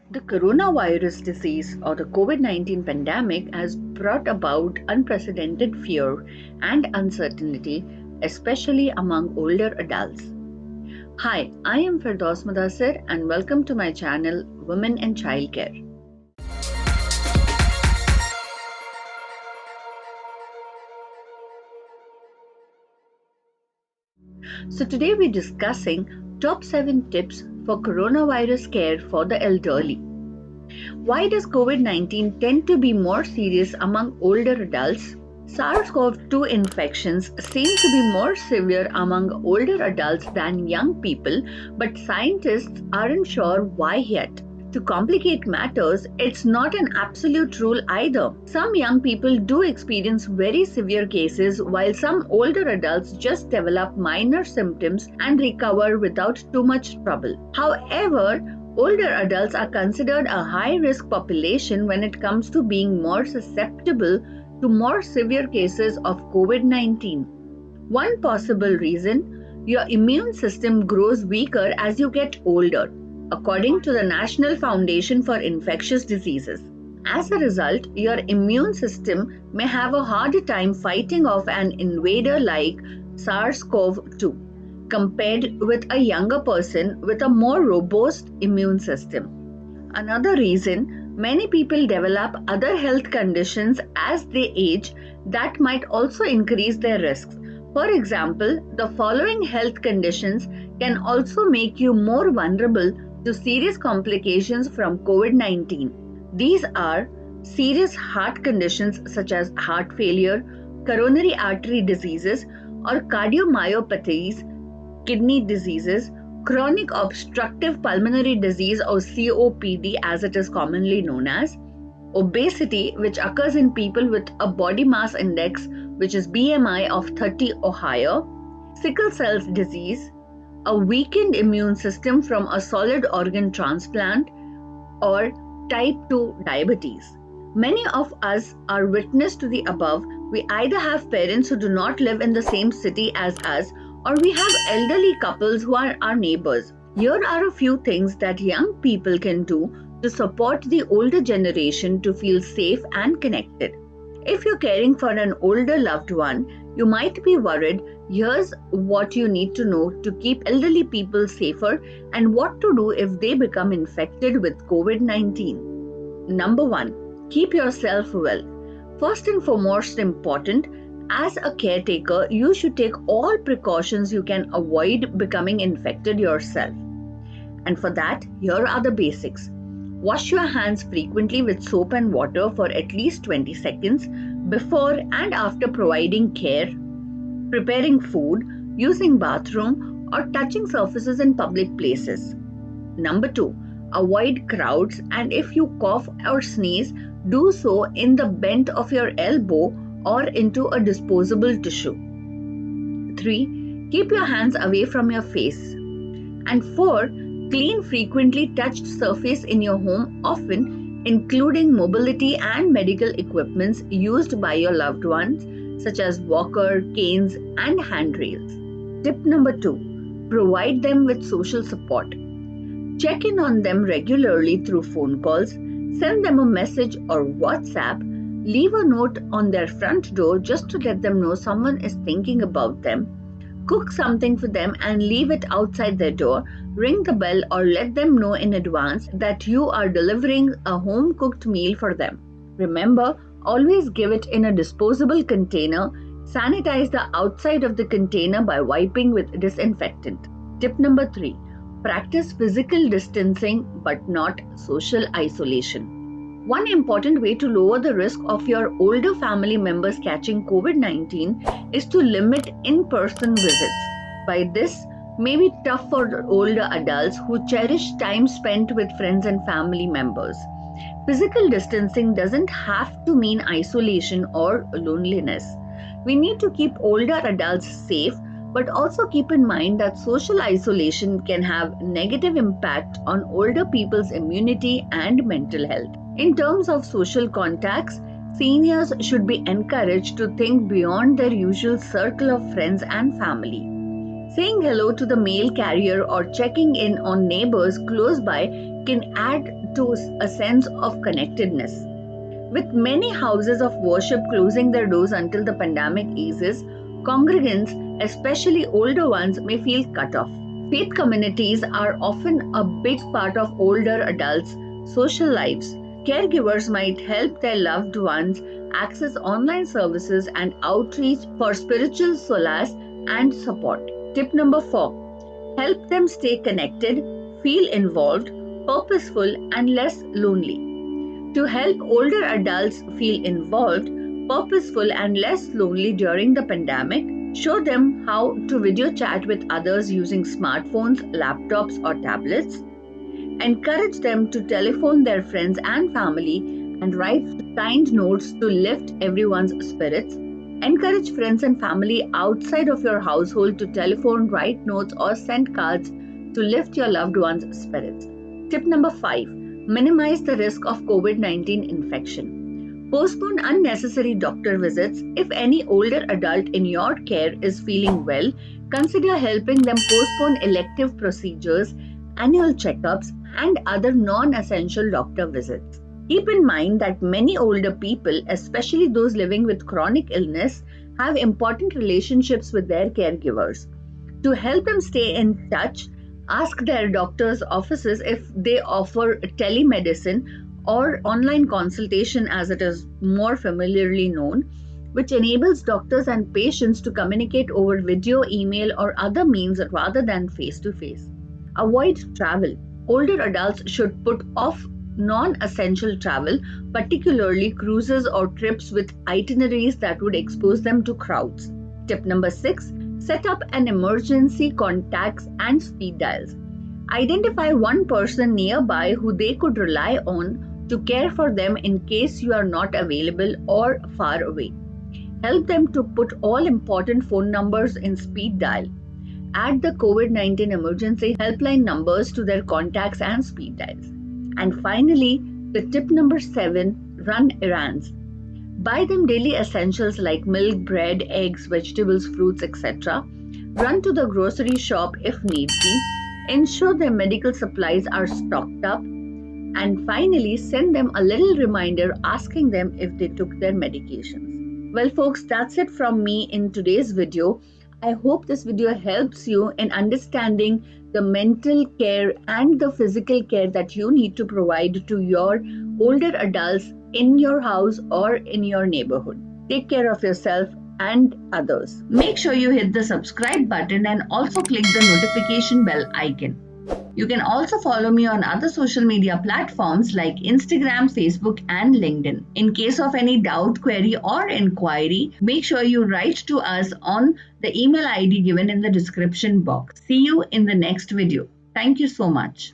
The coronavirus disease or the COVID-19 pandemic has brought about unprecedented fear and uncertainty, especially among older adults. Hi, I am Firdaus Mudassir and welcome to my channel Women and Childcare. So today we're discussing top 7 tips for coronavirus care for the elderly. Why does COVID-19 tend to be more serious among older adults? SARS-CoV-2 infections seem to be more severe among older adults than young people, but scientists aren't sure why yet. To complicate matters, it's not an absolute rule either. Some young people do experience very severe cases, while some older adults just develop minor symptoms and recover without too much trouble. However, older adults are considered a high-risk population when it comes to being more susceptible to more severe cases of COVID-19. One possible reason, your immune system grows weaker as you get older, according to the National Foundation for Infectious Diseases. As a result, your immune system may have a harder time fighting off an invader like SARS-CoV-2 compared with a younger person with a more robust immune system. Another reason, many people develop other health conditions as they age that might also increase their risks. For example, the following health conditions can also make you more vulnerable to serious complications from COVID-19. These are serious heart conditions such as heart failure, coronary artery diseases, or cardiomyopathies, kidney diseases, chronic obstructive pulmonary disease or COPD as it is commonly known as, obesity which occurs in people with a body mass index which is BMI of 30 or higher, sickle cell disease, a weakened immune system from a solid organ transplant, or type 2 diabetes. Many of us are witness to the above. We either have parents who do not live in the same city as us, or we have elderly couples who are our neighbors. Here are a few things that young people can do to support the older generation to feel safe and connected. If you're caring for an older loved one, you might be worried. Here's what you need to know to keep elderly people safer and what to do if they become infected with COVID-19. Number 1. Keep yourself well. First and foremost important, as a caretaker, you should take all precautions you can avoid becoming infected yourself. And for that, here are the basics. Wash your hands frequently with soap and water for at least 20 seconds before and after providing care, preparing food, using bathroom, or touching surfaces in public places. Number 2. Avoid crowds, and if you cough or sneeze, do so in the bend of your elbow or into a disposable tissue. 3. Keep your hands away from your face. And 4. Clean frequently touched surface in your home often, including mobility and medical equipments used by your loved ones, such as walker, canes, and handrails. Tip number 2. Provide them with social support. Check in on them regularly through phone calls, send them a message or WhatsApp, leave a note on their front door just to let them know someone is thinking about them. Cook something for them and leave it outside their door. Ring the bell or let them know in advance that you are delivering a home-cooked meal for them. Remember, always give it in a disposable container. Sanitize the outside of the container by wiping with disinfectant. Tip number 3. Practice physical distancing but not social isolation. One important way to lower the risk of your older family members catching COVID-19 is to limit in-person visits. By this, may be tough for older adults who cherish time spent with friends and family members. Physical distancing doesn't have to mean isolation or loneliness. We need to keep older adults safe, but also keep in mind that social isolation can have negative impact on older people's immunity and mental health. In terms of social contacts, seniors should be encouraged to think beyond their usual circle of friends and family. Saying hello to the mail carrier or checking in on neighbors close by can add to a sense of connectedness. With many houses of worship closing their doors until the pandemic eases, congregants, especially older ones, may feel cut off. Faith communities are often a big part of older adults' social lives. Caregivers might help their loved ones access online services and outreach for spiritual solace and support. Tip number 4: help them stay connected, feel involved, purposeful, and less lonely. To help older adults feel involved, purposeful, and less lonely during the pandemic, show them how to video chat with others using smartphones, laptops, or tablets. Encourage them to telephone their friends and family and write kind notes to lift everyone's spirits. Encourage friends and family outside of your household to telephone, write notes, or send cards to lift your loved one's spirits. Tip number 5: minimize the risk of COVID-19 infection. Postpone unnecessary doctor visits. If any older adult in your care is feeling well, consider helping them postpone elective procedures, annual checkups, and other non-essential doctor visits. Keep in mind that many older people, especially those living with chronic illness, have important relationships with their caregivers. To help them stay in touch, ask their doctor's offices if they offer telemedicine or online consultation, as it is more familiarly known, which enables doctors and patients to communicate over video, email, or other means rather than face-to-face. Avoid travel. Older adults should put off non-essential travel, particularly cruises or trips with itineraries that would expose them to crowds. Tip number 6: set up an emergency contacts and speed dials. Identify one person nearby who they could rely on to care for them in case you are not available or far away. Help them to put all important phone numbers in speed dial. Add the COVID-19 emergency helpline numbers to their contacts and speed dials. And finally, the tip number 7: run errands. Buy them daily essentials like milk, bread, eggs, vegetables, fruits, etc. Run to the grocery shop if need be. Ensure their medical supplies are stocked up. And finally, send them a little reminder asking them if they took their medications. Well, folks, that's it from me in today's video. I hope this video helps you in understanding the mental care and the physical care that you need to provide to your older adults in your house or in your neighborhood. Take care of yourself and others. Make sure you hit the subscribe button and also click the notification bell icon. You can also follow me on other social media platforms like Instagram, Facebook, and LinkedIn. In case of any doubt, query, or inquiry, make sure you write to us on the email ID given in the description box. See you in the next video. Thank you so much.